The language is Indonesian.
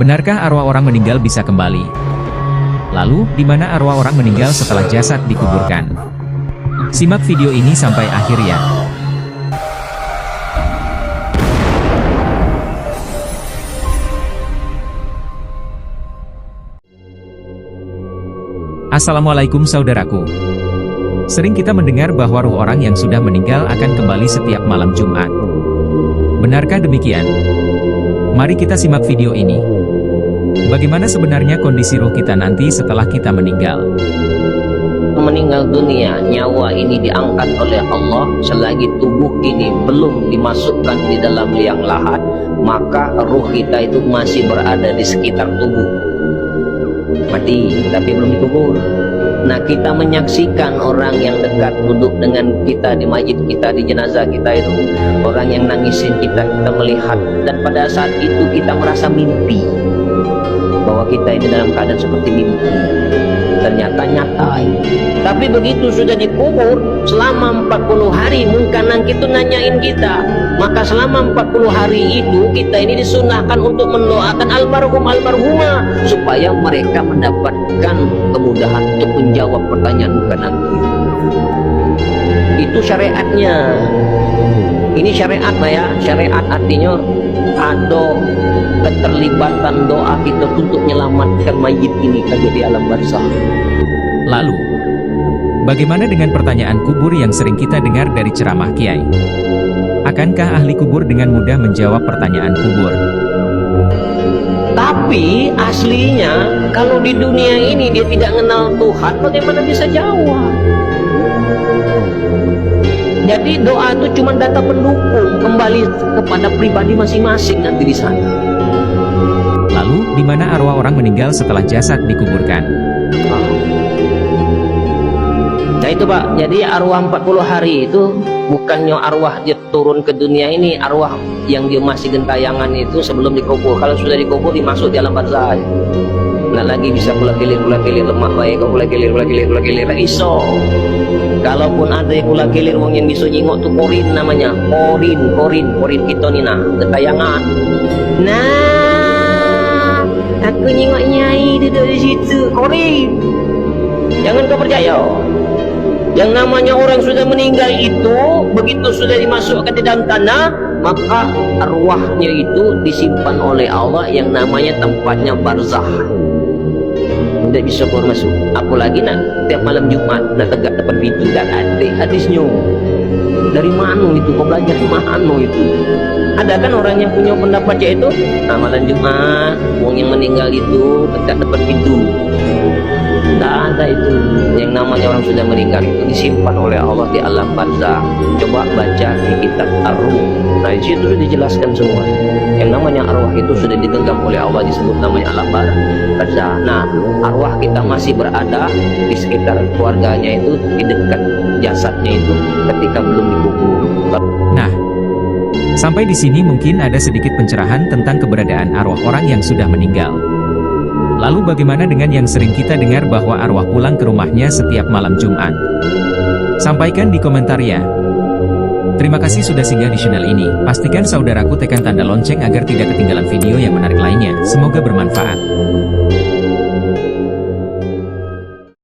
Benarkah arwah orang meninggal bisa kembali? Lalu, di mana arwah orang meninggal setelah jasad dikuburkan? Simak video ini sampai akhir ya. Assalamualaikum saudaraku. Sering kita mendengar bahwa ruh orang yang sudah meninggal akan kembali setiap malam Jumat. Benarkah demikian? Mari kita simak video ini. Bagaimana sebenarnya kondisi ruh kita nanti setelah kita meninggal? Meninggal dunia, nyawa ini diangkat oleh Allah selagi tubuh ini belum dimasukkan di dalam liang lahat, maka ruh kita itu masih berada di sekitar tubuh. Mati, tapi belum dikubur. Nah, kita menyaksikan orang yang dekat duduk dengan kita di masjid kita, di jenazah kita itu, orang yang nangisin kita melihat, dan pada saat itu kita merasa mimpi bahwa kita ini dalam keadaan seperti mimpi. Ternyata nyata. Tapi begitu sudah dikubur selama 40 hari, mungkanan itu nanyain kita, maka selama 40 hari itu kita ini disunahkan untuk mendoakan almarhum almarhumah supaya mereka mendapatkan kemudahan untuk menjawab pertanyaan mungkanan itu. Itu syariatnya. Ini syariat lah ya. Syariat artinya ada keterlibatan doa kita untuk menyelamatkan mayit ini di alam barzakh. Lalu, bagaimana dengan pertanyaan kubur yang sering kita dengar dari ceramah kiai? Akankah ahli kubur dengan mudah menjawab pertanyaan kubur? Tapi aslinya kalau di dunia ini dia tidak mengenal Tuhan, bagaimana bisa jawab? Jadi doa itu cuma data pendukung, kembali kepada pribadi masing-masing nanti di sana. Lalu, di mana arwah orang meninggal setelah jasad dikuburkan? Nah itu Pak, jadi arwah 40 hari itu bukannya arwah dia turun ke dunia ini, arwah yang dia masih gentayangan itu sebelum dikubur. Kalau sudah dikubur dimasuk di alam barzakh. Nggak lagi bisa pula kilir lemak baik, kau pula kilir iso. Kalaupun ada yang pula kilir wong yang bisa nyingok tuh korin namanya, korin kita nih nah, gentayangan. Nah, aku nyingok nyai duduk di situ, korin. Jangan kau percaya. Yang namanya orang sudah meninggal itu, begitu sudah dimasukkan di dalam tanah, maka arwahnya itu disimpan oleh Allah yang namanya tempatnya barzakh. Tidak bisa keluar masuk. Apalagi nak tiap malam Jumat nak tegak depan pintu dan ada hadisnya. Dari mana itu? Kau belajar di mana itu? Ada kan orang yang punya pendapat yaitu, nah malam Jumat orang yang meninggal itu tegak depan pintu. Tidak ada itu. Yang namanya orang sudah meninggal itu disimpan oleh Allah di alam barzakh. Coba baca di kitab Ar-Ruh. Nah di situ sudah dijelaskan semua. Yang namanya arwah itu sudah digenggam oleh Allah, disebut namanya alam barzakh. Nah, arwah kita masih berada di sekitar keluarganya itu, di dekat jasadnya itu ketika belum dikubur. Nah, sampai di sini mungkin ada sedikit pencerahan tentang keberadaan arwah orang yang sudah meninggal. Lalu bagaimana dengan yang sering kita dengar bahwa arwah pulang ke rumahnya setiap malam Jumat? Sampaikan di komentar ya. Terima kasih sudah singgah di channel ini. Pastikan saudaraku tekan tanda lonceng agar tidak ketinggalan video yang menarik lainnya. Semoga bermanfaat.